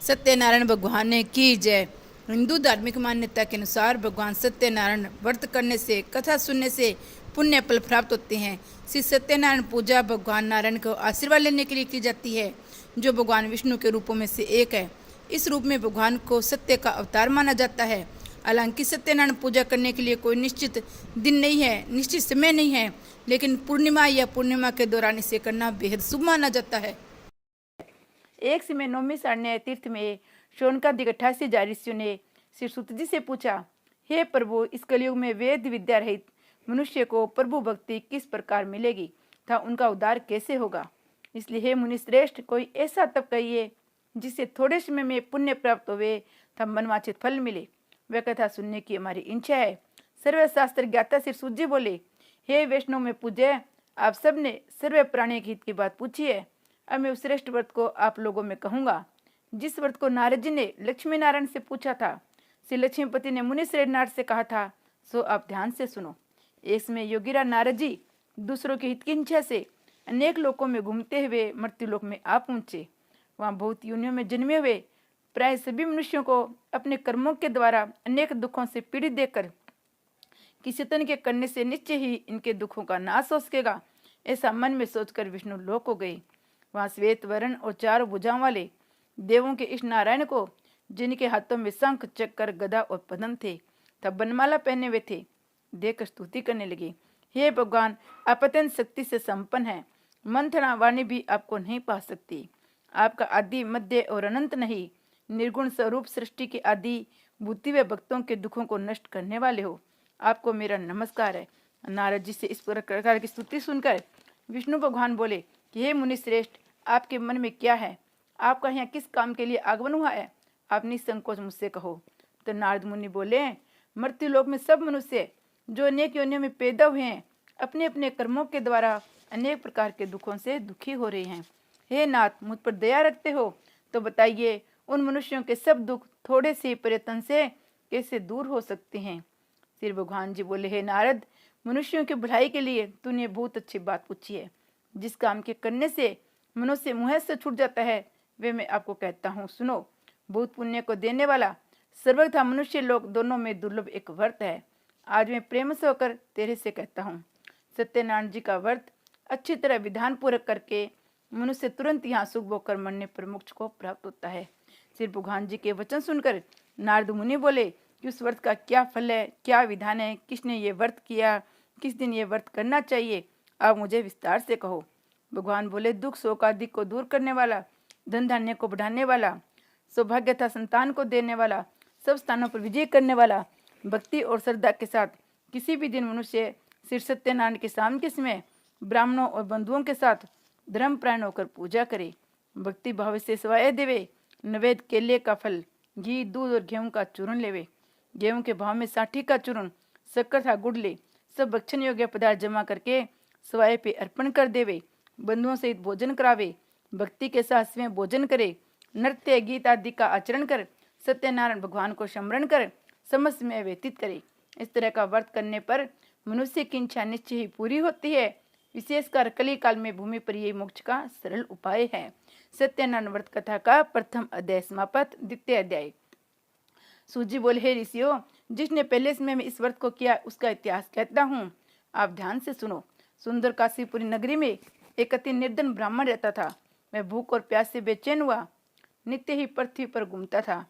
सत्यनारायण भगवान ने की जय। हिंदू धार्मिक मान्यता के अनुसार भगवान सत्यनारायण व्रत करने से, कथा सुनने से पुण्य फल प्राप्त होते हैं। श्री सत्यनारायण पूजा भगवान नारायण को आशीर्वाद लेने के लिए की जाती है, जो भगवान विष्णु के रूपों में से एक है। इस रूप में भगवान को सत्य का अवतार माना जाता है। हालांकि सत्यनारायण पूजा करने के लिए कोई निश्चित दिन नहीं है, निश्चित समय नहीं है, लेकिन पूर्णिमा या पूर्णिमा के दौरान इसे करना बेहद शुभ माना जाता है। एक समय नौमी सारण्य तीर्थ में शौनकादिक 88 ऋषियों ने श्री सूत जी से पूछा, हे प्रभु, इस कलयुग में वेद विद्या रहित मनुष्य को प्रभु भक्ति किस प्रकार मिलेगी तथा उनका उद्धार कैसे होगा। इसलिए हे मुनि श्रेष्ठ, कोई ऐसा तप कहिए जिससे थोड़े समय में पुण्य प्राप्त होवे तथा मनवांछित फल मिले। वह कथा सुनने की हमारी इच्छा है। सर्वशास्त्र ज्ञाता श्री सूत जी बोले, हे वैष्णव में पूज्य, आप सबने सर्व प्राणी के हित की बात पूछी है। अब मैं उस श्रेष्ठ व्रत को आप लोगों में कहूंगा, जिस व्रत को नारद जी ने लक्ष्मी नारायण से पूछा था। श्री लक्ष्मीपति ने मुनि श्रेष्ठ नारद से कहा था, सो आप ध्यान से सुनो। एक समय योगीराज नारद जी दूसरों के हित की इच्छा से अनेक लोकों में घूमते हुए मृत्युलोक में आ पहुंचे। वहां बहुत योनियों में जन्मे हुए प्राय सभी मनुष्यों को अपने कर्मों के द्वारा अनेक दुखों से पीड़ित देखकर किसी तन के करने से निश्चय ही इनके दुखों का नाश हो सकेगा, ऐसा मन में सोचकर विष्णु लोक हो गए। वहां श्वेत वर्ण और 4 भुजाओं वाले देवों के इस नारायण को, जिनके हाथों में शंख, चक्कर, गदा और पद्म थे तब बनमाला पहने हुए थे, देखकर स्तुति करने लगे। हे भगवान, आप अत्यंत शक्ति से संपन्न है, मंथना वाणी भी आपको नहीं पा सकती। आपका आदि, मध्य और अनंत नहीं, निर्गुण स्वरूप सृष्टि के आदि बुद्धि व भक्तों के दुखों को नष्ट करने वाले हो। आपको मेरा नमस्कार है। नारद जी से इस प्रकार की स्तुति सुनकर विष्णु भगवान बोले कि हे मुनि श्रेष्ठ, आपके मन में क्या है? आपका यहाँ किस काम के लिए आगमन हुआ है? आप निसंकोच मुझसे कहो। तो नारद मुनि बोले, मृत्यु लोक में सब मनुष्य जो अनेक योनियों में पैदा हुए हैं, अपने अपने कर्मों के द्वारा अनेक प्रकार के दुखों से दुखी हो रहे हैं। हे नाथ, मुझ पर दया रखते हो तो बताइए, उन मनुष्यों के सब दुख थोड़े से प्रयत्न से कैसे दूर हो सकते हैं? श्री भगवान जी बोले, हे नारद, मनुष्यों की भलाई के लिए तूने बहुत अच्छी बात पूछी है। जिस काम के करने से मनुष्य मुँह से छूट जाता है, वे मैं आपको कहता हूँ, सुनो। बहुत पुण्य को देने वाला सर्वथा मनुष्य लोग दोनों में दुर्लभ एक व्रत है। आज मैं प्रेम से होकर तेरे से कहता हूँ। सत्यनारायण जी का व्रत अच्छी तरह विधान पूर्वक करके मनुष्य तुरंत यहाँ सुख भोग कर मरने पर मोक्ष को प्राप्त होता है। श्री भगवान जी के वचन सुनकर नारद मुनि बोले कि उस व्रत का क्या फल है, क्या विधान है, किसने ये व्रत किया, किस दिन ये व्रत करना चाहिए, आप मुझे विस्तार से कहो। भगवान बोले, दुख शोक आदि को दूर करने वाला, धन धान्य को बढ़ाने वाला, सौभाग्य तथा संतान को देने वाला, सब स्थानों पर विजय करने वाला, भक्ति और श्रद्धा के साथ किसी भी दिन मनुष्य श्री सत्यनारायण के शाम के समय ब्राह्मणों और बंधुओं के साथ धर्म प्राण होकर पूजा करे, भक्ति भाव से सेवाएं देवे, नवेद केले का फल, घी, दूध और गेहूं का चूर्ण लेवे, गेहूं के भाव में साठी का चूर्ण, शक्कर था गुड़ ले, सब भक्षण योग्य पदार्थ जमा करके सवाए पे अर्पण कर देवे, बंधुओं सहित भोजन करावे, भक्ति के साथ स्वयं भोजन करे, नृत्य गीत आदि का आचरण कर सत्यनारायण भगवान को स्मरण कर समस्त समय व्यतीत करे। इस तरह का व्रत करने पर मनुष्य की इच्छा निश्चय ही पूरी होती है। विशेषकर कली काल में भूमि पर यही मोक्ष का सरल उपाय है। सत्यनारायण व्रत कथा का प्रथम अध्याय समाप्त। द्वितीय अध्याय। सूजी बोले, हे ऋषियों, जिसने पहले समय में इस व्रत को किया उसका इतिहास कहता हूँ, आप ध्यान से सुनो। सुंदर काशीपुरी नगरी में एक अति निर्धन ब्राह्मण रहता था। वह भूख और प्यास से बेचैन हुआ नित्य ही पृथ्वी पर घूमता था।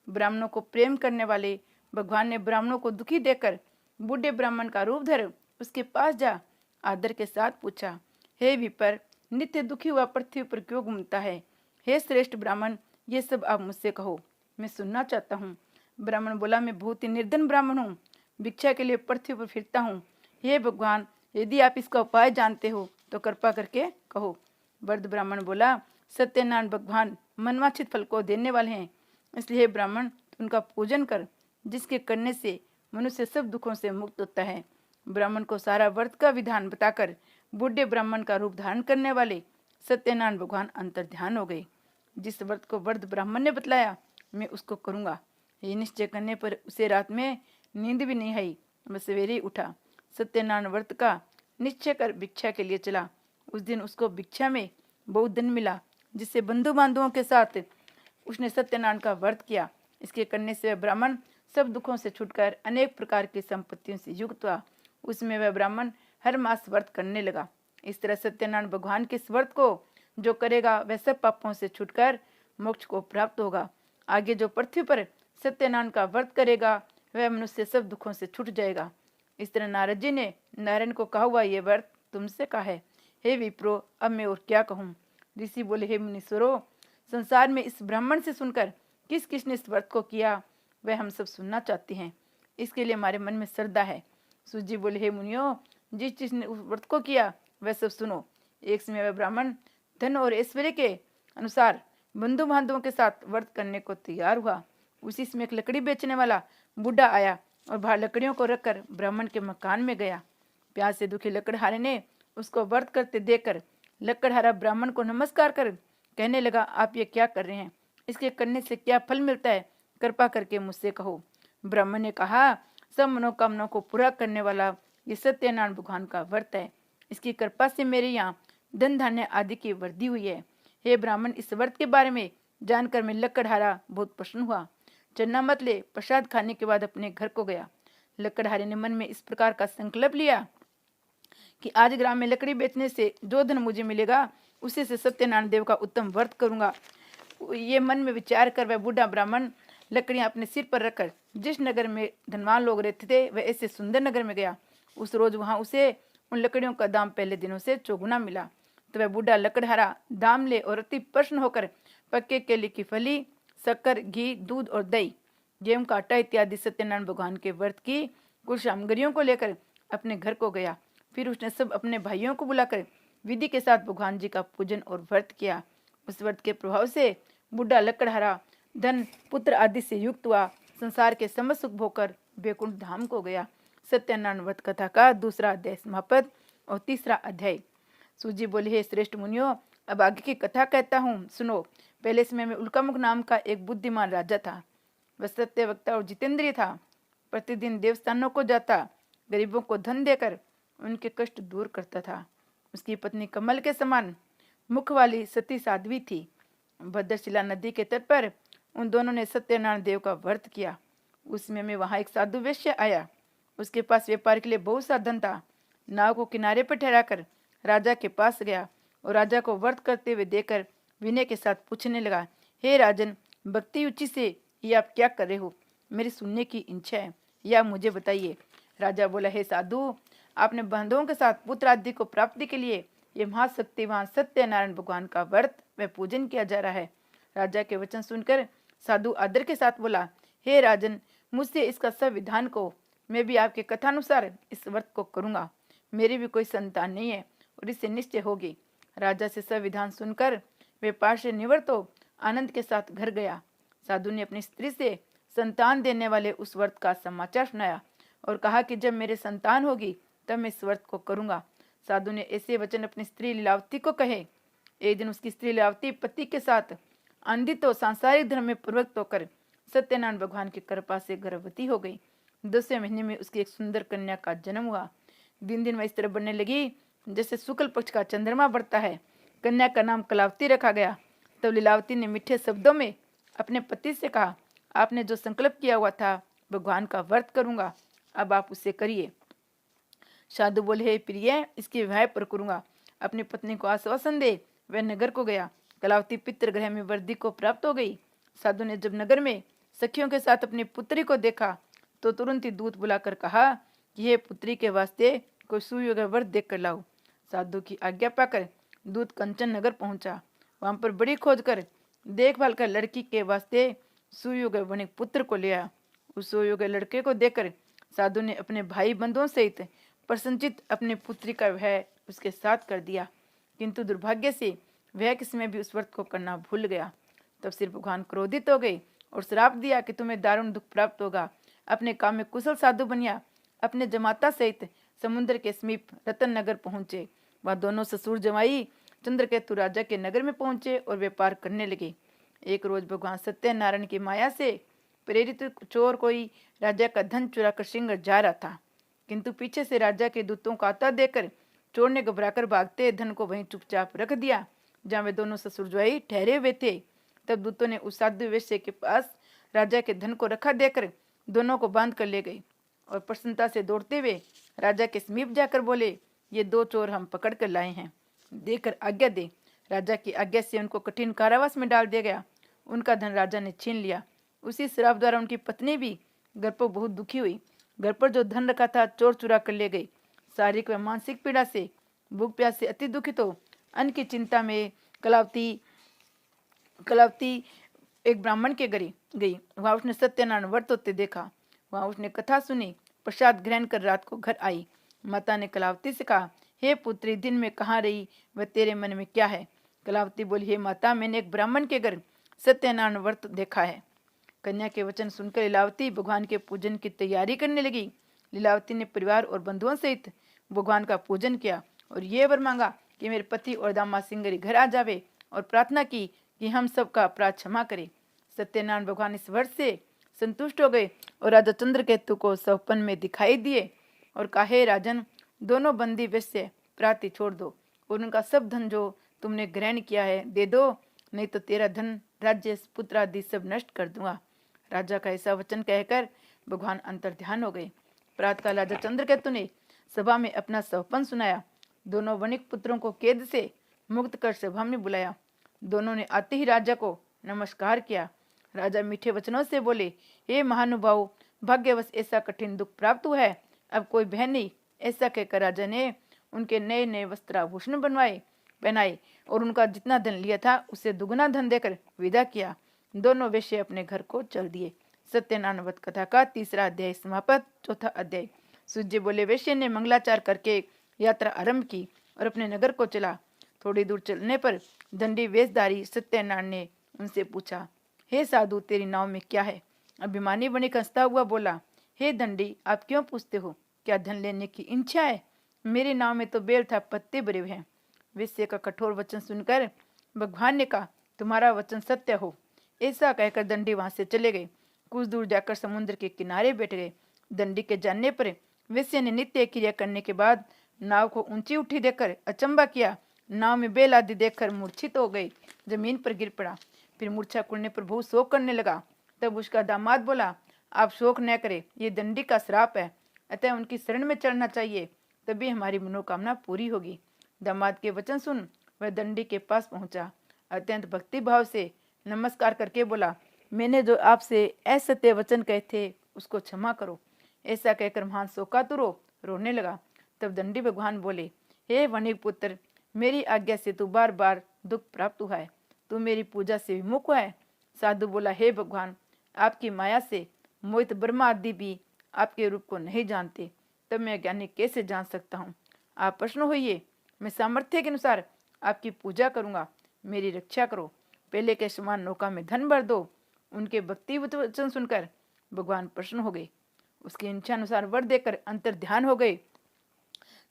ब्राह्मणों को प्रेम करने वाले भगवान ने ब्राह्मणों को दुखी देकर बूढ़े ब्राह्मण का रूप धर उसके पास जा आदर के साथ पूछा, हे विपर, नित्य दुखी हुआ पृथ्वी पर क्यों घूमता है? हे श्रेष्ठ ब्राह्मण, ये सब आप मुझसे कहो, मैं सुनना चाहता हूँ। ब्राह्मण बोला, मैं बहुत ही निर्धन ब्राह्मण हूँ, भिक्षा के लिए पृथ्वी पर फिरता हूँ। हे भगवान, यदि आप इसका उपाय जानते हो तो कृपा करके कहो। वृद्ध ब्राह्मण बोला, सत्यनारायण भगवान मनवांछित फल को देने वाले हैं, इसलिए ब्राह्मण उनका पूजन कर, जिसके करने से मनुष्य सब दुखों से मुक्त होता है। ब्राह्मण को सारा व्रत का विधान बताकर बूढ़े ब्राह्मण का रूप धारण करने वाले सत्यनारायण भगवान अंतर ध्यान हो गए। जिस व्रत को वृद्ध ब्राह्मण ने बतलाया, मैं उसको करूंगा। ये निश्चय करने पर उसे रात में नींद भी नहीं आई। वह सवेरे ही उठा, सत्यनारायण व्रत का निश्चय कर भिक्षा के लिए चला। उस दिन उसको भिक्षा में बहुत धन मिला, जिससे बंधु बांधवों के साथ उसने सत्यनारायण का व्रत किया। इसके करने से वह ब्राह्मण सब दुखों से छुटकर अनेक प्रकार की संपत्तियों से युक्त हुआ। उसमें वह ब्राह्मण हर मास व्रत करने लगा। इस तरह सत्यनारायण भगवान के इस व्रत को जो करेगा वह सब पापों से छुटकर मोक्ष को प्राप्त होगा। आगे जो पृथ्वी पर सत्यनारायण का व्रत करेगा वह मनुष्य सब दुखों से छूट जाएगा। इस तरह नारद जी ने नारायण को कहा हुआ ये व्रत तुमसे कहा है। हे विप्रो, अब मैं और क्या कहूँ। ऋषि बोले, हे मुनीश्वरों, संसार में इस ब्राह्मण से सुनकर किस किसने इस व्रत को किया वह हम सब सुनना चाहते हैं। इसके लिए हमारे मन में श्रद्धा है। सूत जी बोले, हे मुनियों, जिस जिसने उस व्रत को किया वह सब सुनो। एक समय वह ब्राह्मण धन और ऐश्वर्य के अनुसार बंधु बांधवों के साथ व्रत करने को तैयार हुआ। उसी समय एक लकड़ी बेचने वाला बूढ़ा आया और बाहर लकड़ियों को रखकर ब्राह्मण के मकान में गया। प्यास से दुखी लकड़हारे ने उसको व्रत करते देखकर लकड़हारा ब्राह्मण को नमस्कार कर कहने लगा, आप ये क्या कर रहे हैं? इसके करने से क्या फल मिलता है? कृपा करके मुझसे कहो। ब्राह्मण ने कहा, सब मनोकामनाओं को पूरा करने वाला ये सत्यनारायण भगवान का व्रत है। इसकी कृपा से मेरे यहाँ धन धान्य आदि की वृद्धि हुई है। हे ब्राह्मण, इस व्रत के बारे में जानकर मैं लकड़हारा बहुत प्रसन्न हुआ। चन्ना मत ले, प्रसाद खाने के बाद अपने घर को गया। लकड़हारे ने मन में इस प्रकार का संकल्प लिया कि आज ग्राम में लकड़ी बेचने से जो धन मुझे मिलेगा उसी से सत्यनारायण देव का उत्तम व्रत करूंगा। ये मन में विचार कर वह बूढ़ा ब्राह्मण लकड़ियां अपने सिर पर रखकर जिस नगर में धनवान लोग रहते थे वह ऐसे सुंदर नगर में गया। उस रोज वहां उसे उन लकड़ियों का दाम पहले दिनों से चौगुना मिला। तो वह बूढ़ा लकड़हारा दाम ले और अति प्रसन्न होकर पक्के केले की फली, शक्कर, घी, दूध और दही, गेहूं का आटा इत्यादि सत्यनारायण भगवान के व्रत की कुछ सामग्रियों को लेकर अपने घर को गया। फिर उसने सब अपने भाइयों को बुलाकर विधि के साथ भगवान जी का पूजन और व्रत किया। उस व्रत के प्रभाव से बूढ़ा लकड़हारा धन, पुत्र आदि से युक्त हुआ। संसार के समस्त सुख भोकर बैकुंठ धाम को गया। सत्यनारायण व्रत कथा का दूसरा अध्याय समाप्त और तीसरा अध्याय। सूजी बोली, हे श्रेष्ठ मुनियों, अब आगे की कथा कहता हूँ, सुनो। पहले समय में उल्कामुख नाम का एक बुद्धिमान राजा था। वह सत्य वक्ता और जितेंद्रिय था। प्रतिदिन देवस्थानों को जाता, गरीबों को धन देकर उनके कष्ट दूर करता था। उसकी पत्नी कमल के समान मुख वाली सती साध्वी थी। भद्रशिला नदी के तट पर उन दोनों ने सत्यनारायण देव का व्रत किया। उस समय में वहां एक साधु वैश्य आया। उसके पास व्यापार के लिए बहुत सा धन था। नाव को किनारे पर ठहराकर राजा के पास गया और राजा को व्रत करते हुए देखकर विनय के साथ पूछने लगा, हे राजन, भक्ति रुचि से ये आप क्या कर रहे हो? मेरी सुनने की इच्छा है, या मुझे बताइए। राजा बोला, हे साधु, आपने बंधुओं के साथ पुत्र आदि को प्राप्ति के लिए ये महाशक्तिवान सत्यनारायण भगवान का व्रत व पूजन किया जा रहा है। राजा के वचन सुनकर साधु आदर के साथ बोला, हे राजन, मुझसे इसका सब विधान को, मैं भी आपके कथानुसार इस व्रत को करूंगा। मेरी भी कोई संतान नहीं है और इससे निश्चय होगी। राजा से सब विधान सुनकर व्यापार से निवृत्त हो आनंद के साथ घर गया। साधु ने अपनी स्त्री से संतान देने वाले उस व्रत का समाचार सुनाया और कहा कि जब मेरे संतान होगी तब मैं इस व्रत को करूंगा। साधु ने ऐसे वचन अपनी स्त्री लीलावती को कहे। एक दिन उसकी स्त्री लीलावती पति के साथ अंधित और सांसारिक धर्म में प्रवृत्त होकर सत्यनारायण भगवान की कृपा से गर्भवती हो गई। 10वें महीने में उसकी एक सुंदर कन्या का जन्म हुआ। दिन दिन वह इस तरह बढ़ने लगी जैसे शुक्ल पक्ष का चंद्रमा बढ़ता है। कन्या का नाम कलावती रखा गया। तब लीलावती ने मीठे शब्दों में अपने पति से कहा, आपने जो संकल्प किया हुआ था भगवान का व्रत करूंगा, अब आप उसे करिए। साधु बोले, हे प्रिय, इसके विवाह पर करूंगा। अपनी पत्नी को आश्वासन दे वह नगर को गया। कलावती पितृगृह में वृद्धि को प्राप्त हो गई। साधु ने जब नगर में सखियों के साथ अपनी पुत्री को देखा तो तुरंत ही दूत बुलाकर कहा कि हे पुत्री के वास्ते कोई सुयोग्य वर देख कर लाओ। साधु की आज्ञा पाकर दूत कंचन नगर पहुंचा। वहां पर बड़ी खोज कर देखभाल कर लड़की के वास्ते सुयोग्य वनिक पुत्र को लिया। उस सुयोग्य लड़के को देखकर साधु ने अपने भाई बंधुओं सहित प्रसन्नचित अपनी पुत्री का विवाह उसके साथ कर दिया। किंतु दुर्भाग्य से वह किसमें भी उस व्रत को करना भूल गया। तब श्री भगवान क्रोधित हो गए और श्राप दिया कि तुम्हें दारुण दुख प्राप्त होगा। अपने काम में कुशल साधु बनिया अपने जमाता सहित समुद्र के समीप रतन नगर पहुंचे। वह दोनों ससुर जमाई चंद्रकेतु राजा के नगर में पहुंचे और व्यापार करने लगे। एक रोज भगवान सत्यनारायण की माया से प्रेरित चोर कोई राजा का धन चुरा कर सिंह जा रहा था, किंतु पीछे से राजा के दूतों को आता देखकर चोर ने घबराकर भागते धन को वहीं चुपचाप रख दिया जहाँ वे दोनों ससुर जवाई ठहरे हुए थे। तब दूतों ने उस साधु वेश्या के पास राजा के धन को रखा देकर दोनों को बांध कर ले गई और प्रसन्नता से दौड़ते हुए राजा के समीप जाकर बोले, ये 2 चोर हम पकड़ कर लाए हैं, देकर आज्ञा दे। राजा की आज्ञा से उनको कठिन कारावास में डाल दिया गया। उनका धन राजा ने छीन लिया। उसी श्राप द्वारा उनकी पत्नी भी घर पर बहुत दुखी हुई। घर पर जो धन रखा था चोर चुरा कर ले गई। शारीरिक व मानसिक पीड़ा से, भूख प्यास से अति दुखित हो अन्न की चिंता में कलावती एक ब्राह्मण के घर गई। वहां उसने सत्यनारायण व्रत होते देखा। वहां उसने कथा सुनी, प्रसाद ग्रहण कर रात को घर आई। माता ने कलावती से कहा, हे पुत्री, दिन में कहाँ रही वह तेरे मन में क्या है? कलावती बोली, हे माता, मैंने एक ब्राह्मण के घर सत्यनारायण व्रत देखा है। कन्या के वचन सुनकर लीलावती भगवान के पूजन की तैयारी करने लगी। लीलावती ने परिवार और बंधुओं सहित भगवान का पूजन किया और ये वर मांगा कि मेरे पति और दामाद सिंगरी घर आ जावे, और प्रार्थना की कि हम सबका अपराध क्षमा करे। सत्यनारायण भगवान इस वर्ष से संतुष्ट हो गए और राजा चंद्रकेतु को स्वप्न में दिखाई दिए और कहा, हे राजन, दोनों बंदी वेश्या प्राति छोड़ दो और उनका सब धन जो तुमने ग्रहण किया है दे दो, नहीं तो तेरा धन, राज्य, पुत्र आदि सब नष्ट कर दूंगा। राजा का ऐसा वचन कहकर भगवान अंतर ध्यान हो गए। प्रातःकाल राजा चंद्रकेतु ने सभा में अपना स्वप्न सुनाया। दोनों वणिक पुत्रों को कैद से मुक्त कर सभा में बुलाया। दोनों ने आते ही राजा को नमस्कार किया। राजा मीठे वचनों से बोले, हे महानुभाव, भाग्यवश ऐसा कठिन दुख प्राप्त हुआ है, अब कोई भय नहीं। ऐसा कहकर राजा ने उनके नए नए वस्त्राभूषण पहनाए और उनका जितना धन लिया था उससे दुगुना धन देकर विदा किया। दोनों वेश्या अपने घर को चल दिए। सत्यनारायण व्रत कथा का 3रा अध्याय समाप्त। 4था अध्याय। सूर्य बोले, वेश्या ने मंगलाचार करके यात्रा आरंभ की और अपने नगर को चला। थोड़ी दूर चलने पर दंडी वेशधारी सत्यनारायण ने उनसे पूछा, हे साधु, तेरी नाव में क्या है? अभिमानी वणिक हंसता हुआ बोला, हे दंडी, आप क्यों पूछते हो? क्या धन लेने की इच्छा है? मेरी नाव में तो बेल था पत्ते भरे हुए हैं। वेश्या का कठोर वचन सुनकर भगवान ने कहा, तुम्हारा वचन सत्य हो। ऐसा कहकर दंडी वहां से चले गए। कुछ दूर जाकर समुद्र के किनारे बैठ गए। दंडी के जानने पर वेश्या ने नित्य क्रिया करने के बाद नाव को ऊंची उठी देखकर अचंबा किया। नाव में बेल आदि देखकर मूर्छित हो गई, जमीन पर गिर पड़ा। फिर मूर्छा खुलने पर बहुत शोक करने लगा। तब उसका दामाद बोला, आप शोक न करें, ये दंडी का श्राप है, अतः उनकी शरण में चढ़ना चाहिए, तभी हमारी मनोकामना पूरी होगी। दामाद के वचन सुन वह दंडी के पास पहुंचा। अत्यंत भक्ति भाव से नमस्कार करके बोला, मैंने जो आपसे असत्य वचन कहे थे उसको क्षमा करो। ऐसा कहकर महान शोकातुर रोने लगा। तब दंडी भगवान बोले, हे वणिक पुत्र, मेरी आज्ञा से तू बार बार दुख प्राप्त हुआ है, तू मेरी पूजा से विमुख हुआ है। साधु बोला, हे भगवान, आपकी माया से मोहित ब्रह्मा आदि भी आपके रूप को नहीं जानते, तब मैं ज्ञानी कैसे जान सकता हूँ? आप प्रश्न होइए, मैं सामर्थ्य के अनुसार आपकी पूजा करूंगा, मेरी रक्षा करो। पहले के समान नौका में धन भर दो। उनके भक्ति वचन सुनकर भगवान प्रश्न हो गए। उसकी इच्छा अनुसार वर देकर अंतर ध्यान हो गए।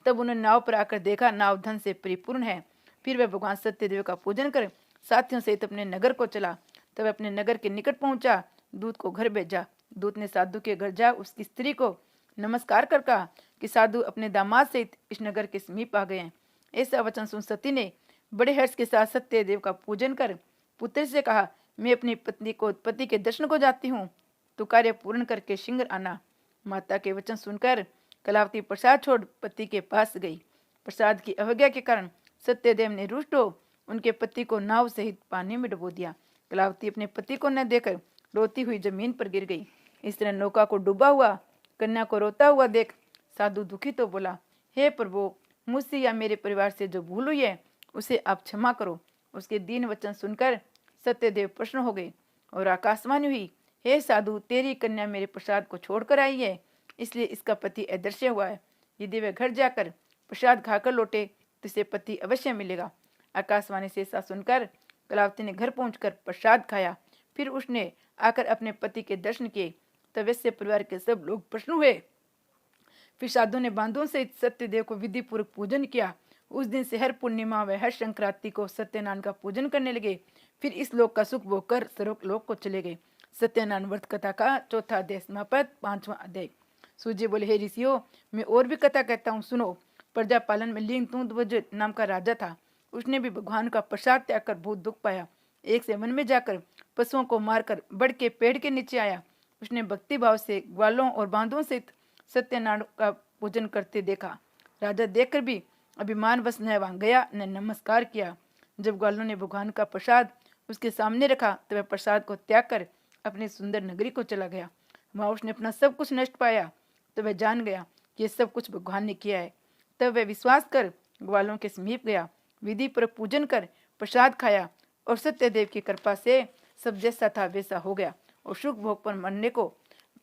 तब उन्होंने नाव पर आकर देखा, नाव धन से परिपूर्ण है। फिर वह भगवान सत्यदेव का पूजन कर साथियों सहित अपने नगर को चला। तब अपने नगर के निकट पहुंचा, दूत को घर भेजा। दूत ने साधु के घर जा उसकी स्त्री को नमस्कार कर कहा कि साधु अपने दामाद सहित इस नगर के समीप आ गए हैं। ऐसा वचन सुन सती ने बड़े हर्ष के साथ सत्यदेव का पूजन कर पुत्र से कहा, मैं अपनी पति के दर्शन को जाती हूँ, तू कार्य पूर्ण करके शीघ्र आना। माता के वचन सुनकर कलावती प्रसाद छोड़ पति के पास गई। प्रसाद की अवज्ञा के कारण सत्यदेव ने रुष्ट हो उनके पति को नाव सहित पानी में डुबो दिया। कलावती अपने पति को न देकर रोती हुई जमीन पर गिर गई। इस तरह नौका को डूबा हुआ कन्या को रोता हुआ देख साधु दुखी तो बोला, हे प्रभु, मुझसे या मेरे परिवार से जो भूल हुई है उसे आप क्षमा करो। उसके दीन वचन सुनकर सत्यदेव प्रश्न हो गए और आकाशवाणी हुई, हे साधु, तेरी कन्या मेरे प्रसाद को छोड़कर आई है, इसलिए इसका पति अदृश्य हुआ है। यदि वह घर जाकर प्रसाद खाकर लौटे तो इसे पति अवश्य मिलेगा। आकाशवाणी से ऐसा सुनकर कलावती ने घर पहुंचकर प्रसाद खाया। फिर उसने आकर अपने पति के दर्शन किए। तब वैश्य परिवार के सब लोग प्रसन्न हुए। फिर साधु ने बांधों से सत्यदेव को विधि पूर्वक पूजन किया। उस दिन से हर पूर्णिमा व हर संक्रांति को सत्यनारायण का पूजन करने लगे। फिर इस लोक का सुख भोगकर सर्वलोक लोक को चले गए। सत्यनारायण व्रत कथा का 4था अध्याय समाप्त। 5वां अध्याय। सूर्य बोले, हे ऋषियों, मैं और भी कथा कहता हूँ, सुनो। प्रजापालन में लिंग तुंगध्वज नाम का राजा था। उसने भी भगवान का प्रसाद त्याग कर बहुत दुख पाया एक से वन में जाकर पशुओं को मारकर बड़ के पेड़ के नीचे आया। उसने भक्ति भाव से ग्वालों और बांधों से सत्यनारायण का पूजन करते देखा। राजा देखकर भी अभिमान वश न वहां गया न नमस्कार किया। जब ग्वालों ने भगवान का प्रसाद उसके सामने रखा तो वह प्रसाद को त्याग कर अपनी सुंदर नगरी को चला गया। वहां उसने अपना सब कुछ नष्ट पाया तो वह जान गया कि ये सब कुछ भगवान ने किया है। तब वह विश्वास कर ग्वालों के समीप गया, विधि पर पूजन कर प्रसाद खाया और सत्यदेव की कृपा से सब जैसा था वैसा हो गया और सुख भोग पर मरने को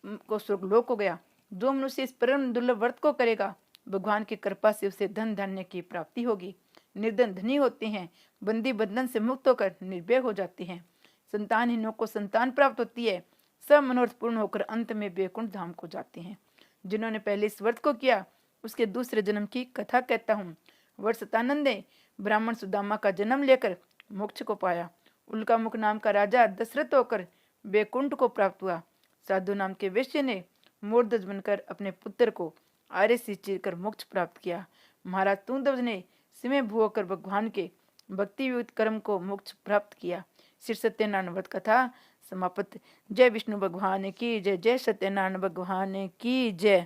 स्वर्गलोक को गया। जो मनुष्य इस परम दुर्लभ व्रत को करेगा भगवान की कृपा से उसे धन धान्य की प्राप्ति होगी। निर्धन धनी होते हैं, बंदी बंधन से मुक्त होकर निर्भय हो जाते हैं। संतानहीनों को संतान प्राप्त होती है, सब मनोरथ पूर्ण होकर अंत में वैकुंठ धाम को जाते हैं। जिन्होंने पहले इस व्रत को किया उसके दूसरे जन्म की कथा कहता हूँ। वर्ष सतानंद ने ब्राह्मण सुदामा का जन्म लेकर मोक्ष को पाया। उल्का मुख नाम का राजा दशरथ होकर वैकुंठ को प्राप्त हुआ। साधु नाम के वैश्य ने मूर्धज बनकर अपने पुत्र को आर्य से चीरकर मोक्ष प्राप्त किया। महाराज तुंगध्वज ने सिमय भू होकर भगवान के भक्ति युक्त कर्म को मोक्ष प्राप्त किया। श्री सत्यनारायण व्रत कथा समाप्त। जय विष्णु भगवान की जय। जय सत्यनारायण भगवान की जय।